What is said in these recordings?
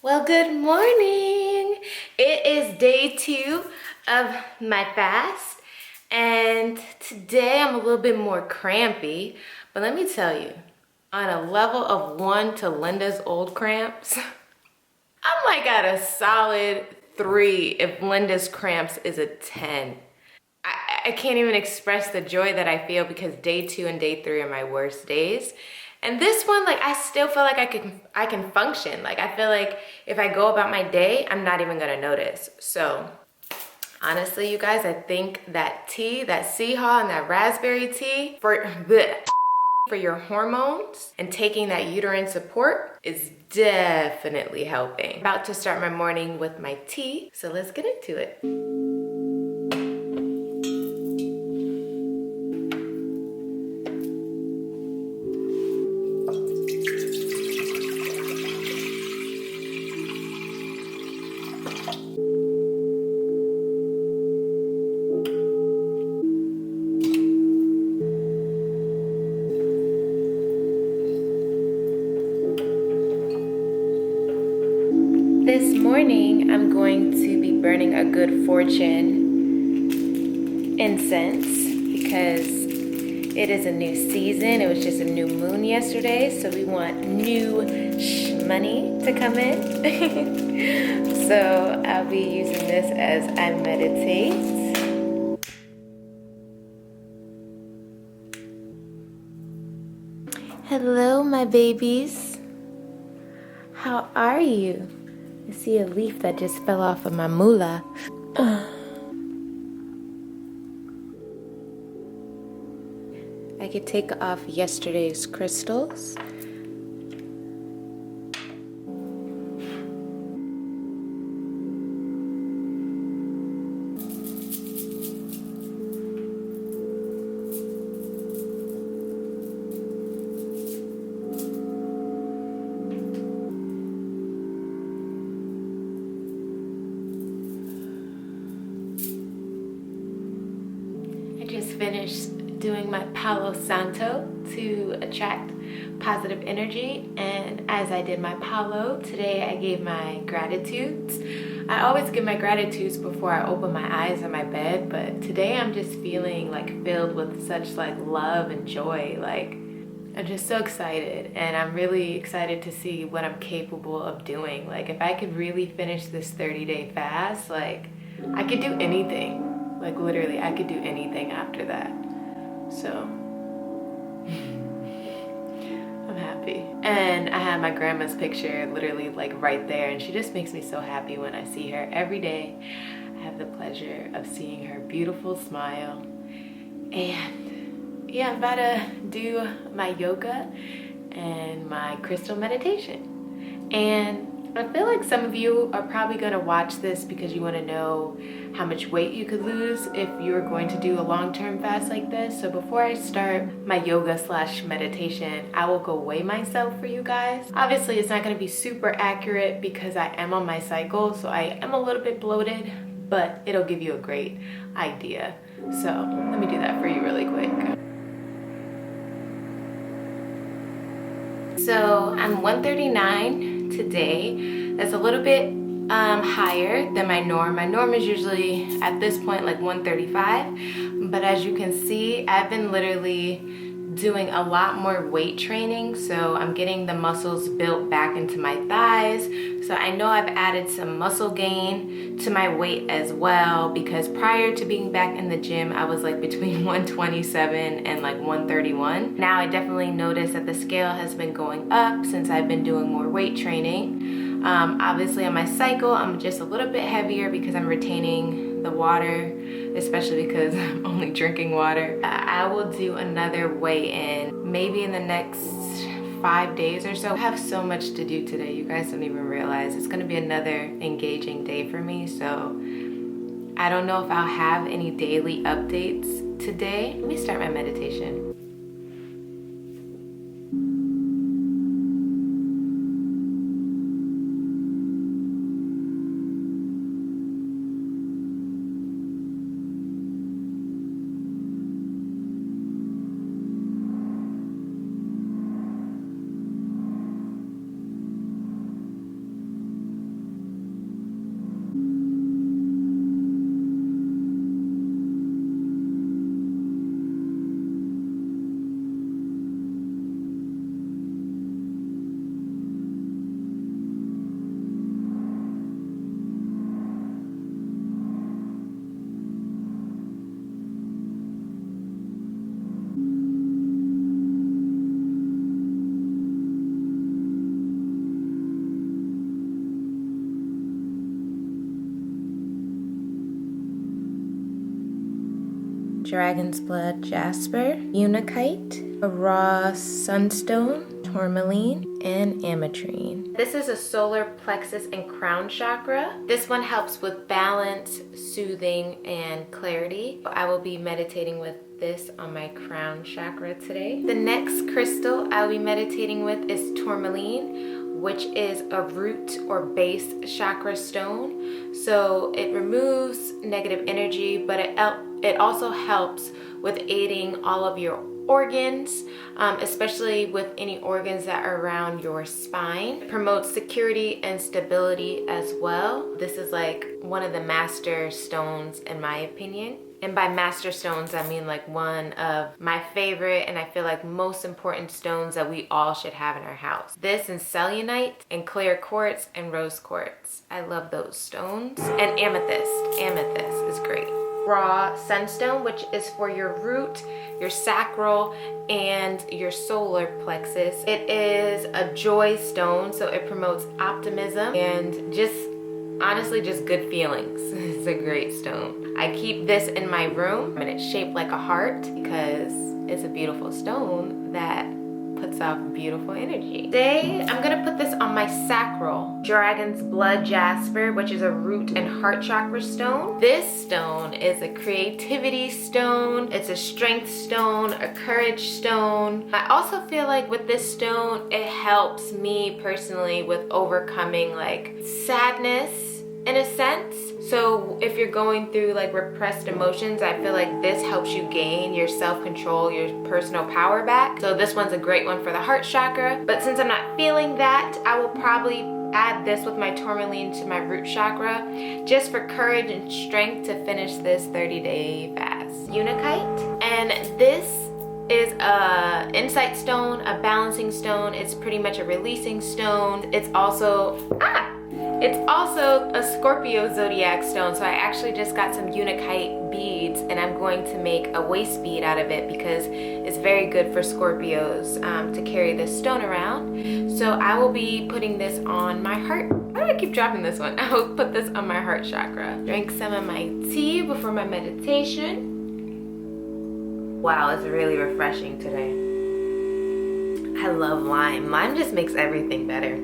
Well, good morning. It is day 2 of my fast, and today I'm a little bit more crampy, but let me tell you, on a level of 1 to Linda's old cramps, I'm like at a solid 3 if Linda's cramps is a 10. I can't even express the joy that I feel because day 2 and day 3 are my worst days. And this one, like, I still feel like I can function. Like, I feel like if I go about my day, I'm not even gonna notice. So honestly, you guys, I think that tea, that sea haw and that raspberry tea for your hormones and taking that uterine support is definitely helping. About to start my morning with my tea, so let's get into it. This morning, I'm going to be burning a good fortune incense because it is a new season. It was just a new moon yesterday, so we want new money to come in. So I'll be using this as I meditate. Hello, my babies. How are you? I see a leaf that just fell off of my moolah. I could take off yesterday's crystals. I just finished doing my Palo Santo to attract positive energy, and as I did my Palo, today I gave my gratitudes. I always give my gratitudes before I open my eyes in my bed, but today I'm just feeling like filled with such like love and joy. Like, I'm just so excited, and I'm really excited to see what I'm capable of doing. Like, if I could really finish this 30-day fast, like, I could do anything. Like, literally, I could do anything after that. So I'm happy. And I have my grandma's picture literally like right there, and she just makes me so happy when I see her every day. I have the pleasure of seeing her beautiful smile. And yeah, I'm about to do my yoga and my crystal meditation. And I feel like some of you are probably going to watch this because you want to know how much weight you could lose if you're going to do a long-term fast like this. So before I start my yoga / meditation, I will go weigh myself for you guys. Obviously, it's not going to be super accurate because I am on my cycle, so I am a little bit bloated, but it'll give you a great idea. So let me do that for you really quick. So I'm 139 today. That's a little bit higher than my norm. My norm is usually at this point like 135, but as you can see, I've been literally doing a lot more weight training, so I'm getting the muscles built back into my thighs. So I know I've added some muscle gain to my weight as well, because prior to being back in the gym, I was like between 127 and like 131. Now I definitely notice that the scale has been going up since I've been doing more weight training. Obviously on my cycle, I'm just a little bit heavier because I'm retaining the water, especially because I'm only drinking water. I will do another weigh-in maybe in the next 5 days or so. I have so much to do today. You guys don't even realize. It's gonna be another engaging day for me, so I don't know if I'll have any daily updates today. Let me start my meditation. Dragon's Blood Jasper, Unakite, a raw sunstone, tourmaline, and ametrine. This is a solar plexus and crown chakra. This one helps with balance, soothing, and clarity. I will be meditating with this on my crown chakra today. The next crystal I'll be meditating with is tourmaline, which is a root or base chakra stone. So it removes negative energy, but it also helps with aiding all of your organs, especially with any organs that are around your spine. It promotes security and stability as well. This is like one of the master stones in my opinion. And by master stones, I mean like one of my favorite and I feel like most important stones that we all should have in our house. This and selenite and clear quartz and rose quartz. I love those stones. And amethyst. Amethyst is great. Raw sunstone, which is for your root, your sacral, and your solar plexus. It is a joy stone, so it promotes optimism and just honestly just good feelings. It's a great stone. I keep this in my room and it's shaped like a heart because it's a beautiful stone that puts off beautiful energy. Today, I'm gonna put this on my sacral. Dragon's Blood Jasper, which is a root and heart chakra stone. This stone is a creativity stone. It's a strength stone, a courage stone. I also feel like with this stone, it helps me personally with overcoming like sadness in a sense. So if you're going through like repressed emotions, I feel like this helps you gain your self-control, your personal power back. So this one's a great one for the heart chakra. But since I'm not feeling that, I will probably add this with my tourmaline to my root chakra just for courage and strength to finish this 30-day fast. Unakite. And this is a insight stone, a balancing stone. It's pretty much a releasing stone. It's also a Scorpio zodiac stone. So I actually just got some Unakite beads and I'm going to make a waist bead out of it because it's very good for Scorpios to carry this stone around. So I will be putting this on my heart. Why do I keep dropping this one? I will put this on my heart chakra. Drink some of my tea before my meditation. Wow, it's really refreshing today. I love lime. Lime just makes everything better.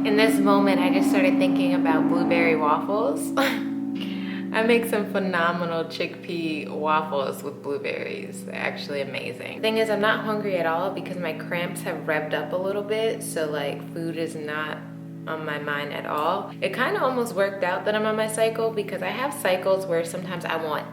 In this moment, I just started thinking about blueberry waffles. I make some phenomenal chickpea waffles with blueberries. They're actually amazing. The thing is, I'm not hungry at all because my cramps have revved up a little bit, so like food is not on my mind at all. It kind of almost worked out that I'm on my cycle because I have cycles where sometimes I want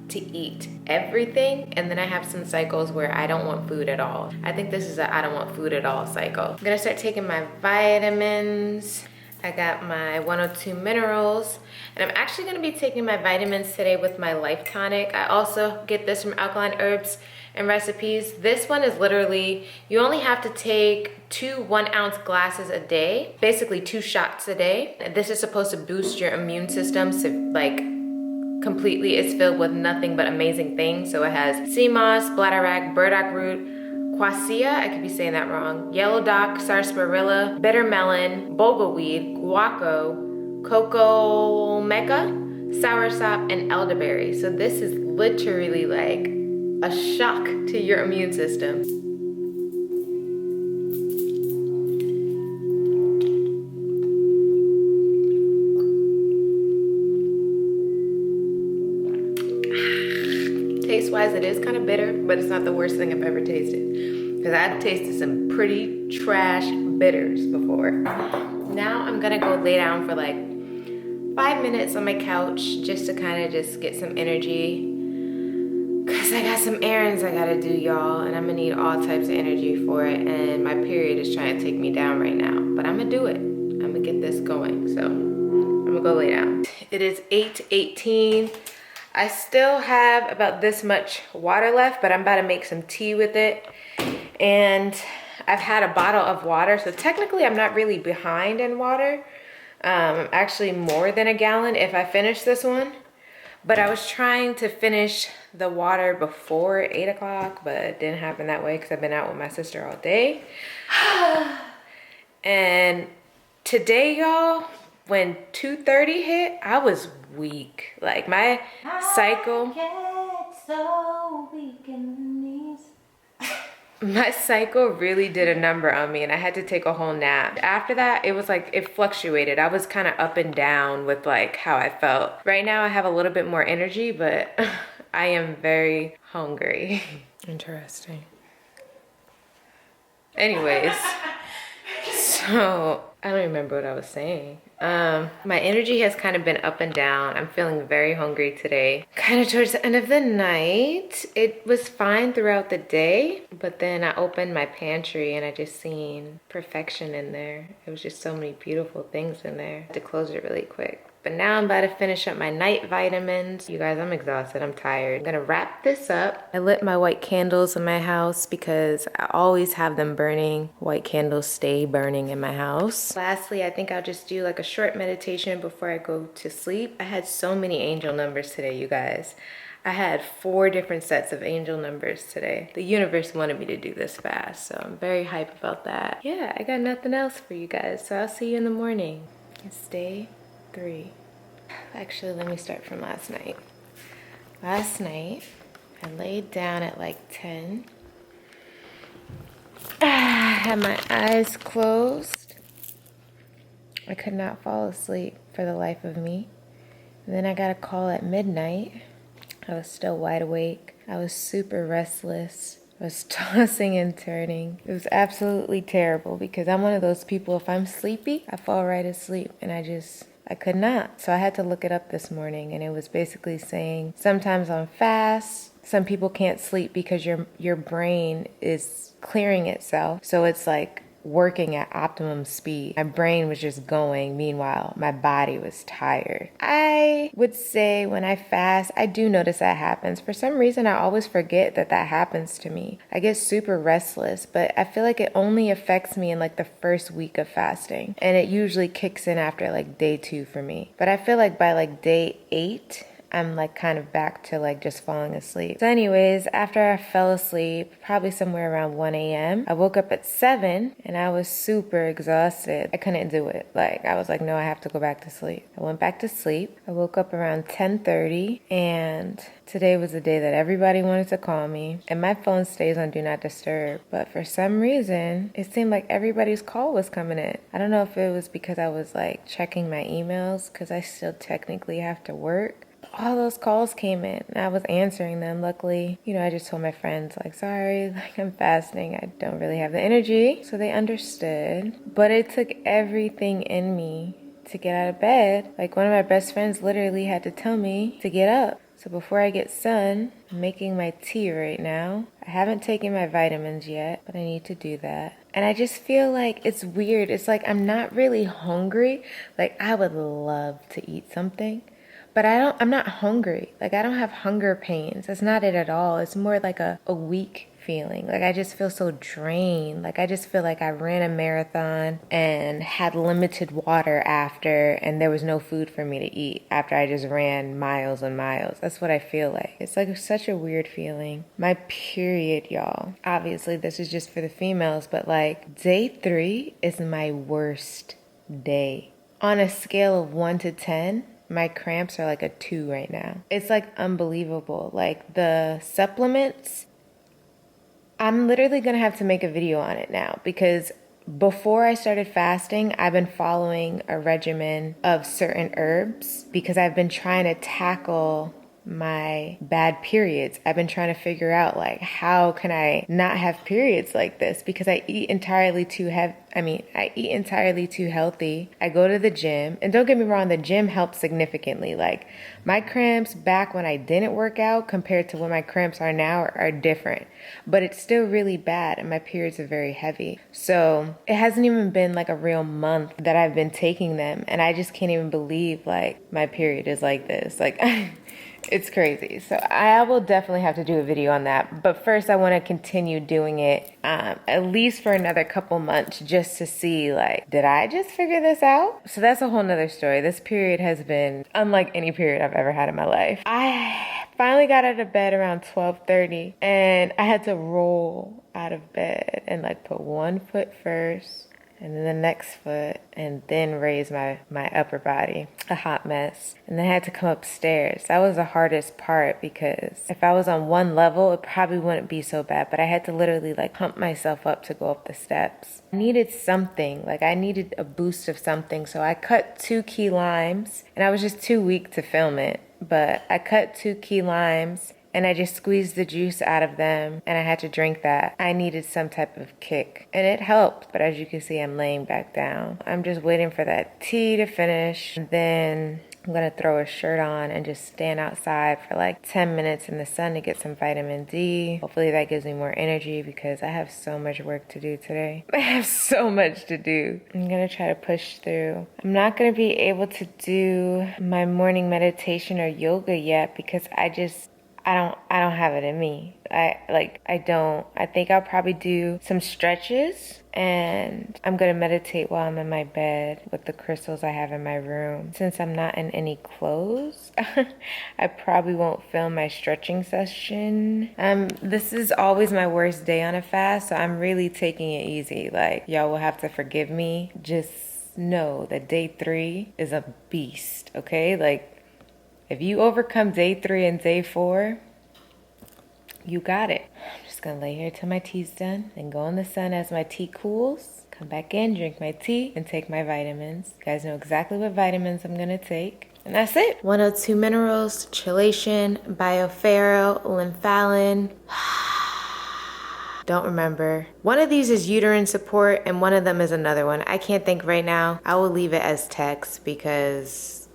to eat everything and then I have some cycles where I don't want food at all. I think this is a I don't want food at all cycle. I'm gonna start taking my vitamins. I got my 102 minerals and I'm actually gonna be taking my vitamins today with my Life Tonic. I also get this from Alkaline Herbs and Recipes. This one is literally, you only have to take 2 1-ounce glasses a day, basically 2 shots a day. This is supposed to boost your immune system, so like completely. It's filled with nothing but amazing things. So it has sea moss, bladderwrack, burdock root, quassia, I could be saying that wrong, yellow dock, sarsaparilla, bitter melon, bulbaweed, guaco, cocoa meca, soursop, and elderberry. So this is literally like a shock to your immune system. Taste-wise, it is kind of bitter, but it's not the worst thing I've ever tasted. Because I've tasted some pretty trash bitters before. Now I'm gonna go lay down for like 5 minutes on my couch just to kind of just get some energy. Because I got some errands I gotta do, y'all, and I'm gonna need all types of energy for it. And my period is trying to take me down right now, but I'm gonna do it. I'm gonna get this going, so I'm gonna go lay down. It is 8:18. I still have about this much water left, but I'm about to make some tea with it. And I've had a bottle of water, so technically I'm not really behind in water. I'm actually more than a gallon if I finish this one. But I was trying to finish the water before 8 o'clock, but it didn't happen that way because I've been out with my sister all day. And today, y'all, when 2:30 hit, I was weak. Like my cycle. I get so weak in the knees. My cycle really did a number on me and I had to take a whole nap. After that, it was like, it fluctuated. I was kind of up and down with like how I felt. Right now I have a little bit more energy, but I am very hungry. Interesting. Anyways, so I don't remember what I was saying. My energy has kind of been up and down. I'm feeling very hungry today. Kind of towards the end of the night, it was fine throughout the day, but then I opened my pantry and I just seen perfection in there. It was just so many beautiful things in there. I had to close it really quick. But now I'm about to finish up my night vitamins. You guys, I'm exhausted, I'm tired. I'm gonna wrap this up. I lit my white candles in my house because I always have them burning. White candles stay burning in my house. Lastly, I think I'll just do like a short meditation before I go to sleep. I had so many angel numbers today, you guys. I had 4 different sets of angel numbers today. The universe wanted me to do this fast, so I'm very hyped about that. Yeah, I got nothing else for you guys, so I'll see you in the morning. It's day 3. Actually, let me start from last night. Last night, I laid down at like 10. I had my eyes closed. I could not fall asleep for the life of me. And then I got a call at midnight. I was still wide awake. I was super restless. I was tossing and turning. It was absolutely terrible because I'm one of those people, if I'm sleepy, I fall right asleep and I could not. So I had to look it up this morning and it was basically saying sometimes on fast, some people can't sleep because your brain is clearing itself. So it's like working at optimum speed. My brain was just going. Meanwhile, my body was tired. I would say when I fast, I do notice that happens. For some reason, I always forget that happens to me. I get super restless, but I feel like it only affects me in like the first week of fasting. And it usually kicks in after like day 2 for me. But I feel like by like day 8, I'm like kind of back to like just falling asleep. So anyways, after I fell asleep, probably somewhere around 1 a.m., I woke up at 7 and I was super exhausted. I couldn't do it. Like I was like, no, I have to go back to sleep. I went back to sleep. I woke up around 10:30 and today was the day that everybody wanted to call me and my phone stays on Do Not Disturb. But for some reason, it seemed like everybody's call was coming in. I don't know if it was because I was like checking my emails because I still technically have to work. All those calls came in and I was answering them. Luckily, I just told my friends like, sorry, like I'm fasting. I don't really have the energy. So they understood. But it took everything in me to get out of bed. Like one of my best friends literally had to tell me to get up. So before I get sun, I'm making my tea right now. I haven't taken my vitamins yet, but I need to do that. And I just feel like it's weird. It's like I'm not really hungry. Like I would love to eat something. But I'm not hungry. Like I don't have hunger pains. That's not it at all. It's more like a weak feeling. Like I just feel so drained. Like I just feel like I ran a marathon and had limited water after and there was no food for me to eat after I just ran miles and miles. That's what I feel like. It's like such a weird feeling. My period, y'all. Obviously this is just for the females, but like day 3 is my worst day. On a scale of 1 to 10, my cramps are like a 2 right now. It's like unbelievable. Like the supplements, I'm literally gonna have to make a video on it now because before I started fasting, I've been following a regimen of certain herbs because I've been trying to tackle my bad periods. I've been trying to figure out like how can I not have periods like this because I eat entirely too healthy. I go to the gym and don't get me wrong, the gym helps significantly. Like my cramps back when I didn't work out compared to when my cramps are now are different, but it's still really bad and my periods are very heavy. So it hasn't even been like a real month that I've been taking them and I just can't even believe like my period is like this. Like it's crazy. So I will definitely have to do a video on that. But first I want to continue doing it at least for another couple months just to see like, did I just figure this out? So that's a whole nother story. This period has been unlike any period I've ever had in my life. I finally got out of bed around 12:30 and I had to roll out of bed and like put one foot first and then the next foot, and then raise my upper body. A hot mess. And then I had to come upstairs. That was the hardest part because if I was on one level, it probably wouldn't be so bad, but I had to literally like pump myself up to go up the steps. I needed something, like I needed a boost of something, so I cut 2 key limes, and I was just too weak to film it, but I cut 2 key limes and I just squeezed the juice out of them and I had to drink that. I needed some type of kick and it helped, but as you can see, I'm laying back down. I'm just waiting for that tea to finish, and then I'm gonna throw a shirt on and just stand outside for like 10 minutes in the sun to get some vitamin D. Hopefully that gives me more energy because I have so much work to do today. I have so much to do. I'm gonna try to push through. I'm not gonna be able to do my morning meditation or yoga yet because I don't have it in me. I don't. I think I'll probably do some stretches and I'm gonna meditate while I'm in my bed with the crystals I have in my room. Since I'm not in any clothes, I probably won't film my stretching session. This is always my worst day on a fast, so I'm really taking it easy. Like, y'all will have to forgive me. Just know that day 3 is a beast, okay? Like, if you overcome day 3 and day 4, you got it. I'm just gonna lay here till my tea's done, then go in the sun as my tea cools, come back in, drink my tea, and take my vitamins. You guys know exactly what vitamins I'm gonna take. And that's it. 102 minerals, chelation, bioferro, lymphalin. Don't remember. One of these is uterine support and one of them is another one. I can't think right now. I will leave it as text because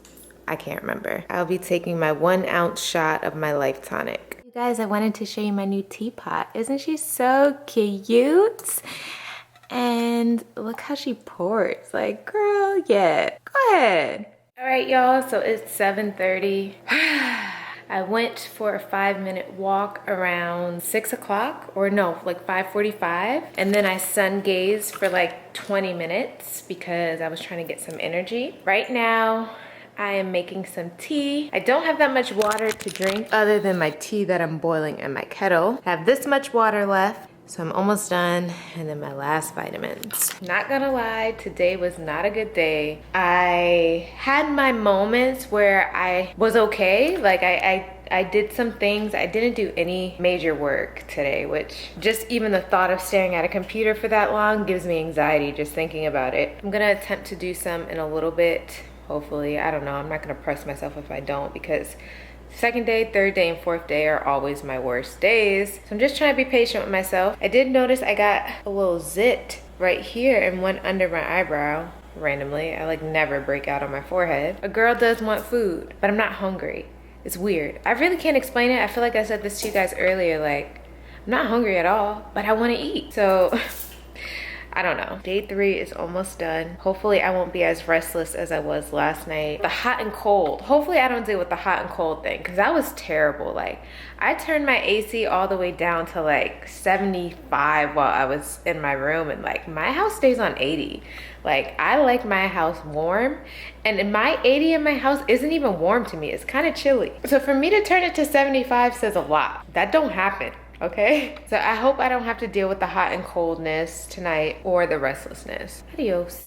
I can't remember. I'll be taking my 1 ounce shot of my Life Tonic. You guys, I wanted to show you my new teapot. Isn't she so cute? And look how she pours. Like, girl, yeah, go ahead. All right, y'all, so it's 7:30. I went for a 5-minute walk around 6 o'clock, or no, like 5:45. And then I sun gazed for like 20 minutes because I was trying to get some energy. Right now, I am making some tea. I don't have that much water to drink other than my tea that I'm boiling in my kettle. I have this much water left, so I'm almost done, and then my last vitamins. Not gonna lie, today was not a good day. I had my moments where I was okay. Like I did some things. I didn't do any major work today, which just even the thought of staring at a computer for that long gives me anxiety just thinking about it. I'm gonna attempt to do some in a little bit. Hopefully, I don't know. I'm not gonna press myself if I don't because 2nd day, 3rd day, and 4th day are always my worst days. So I'm just trying to be patient with myself. I did notice I got a little zit right here and one under my eyebrow randomly. I like never break out on my forehead. A girl does want food, but I'm not hungry. It's weird. I really can't explain it. I feel like I said this to you guys earlier, like I'm not hungry at all, but I want to eat. So I don't know. Day 3 is almost done. Hopefully I won't be as restless as I was last night. The hot and cold. Hopefully I don't deal with the hot and cold thing because that was terrible. Like I turned my AC all the way down to like 75 while I was in my room, and like my house stays on 80. Like I like my house warm, and my 80 in my house isn't even warm to me. It's kind of chilly. So for me to turn it to 75 says a lot. That don't happen. Okay, so I hope I don't have to deal with the hot and coldness tonight or the restlessness. Adios.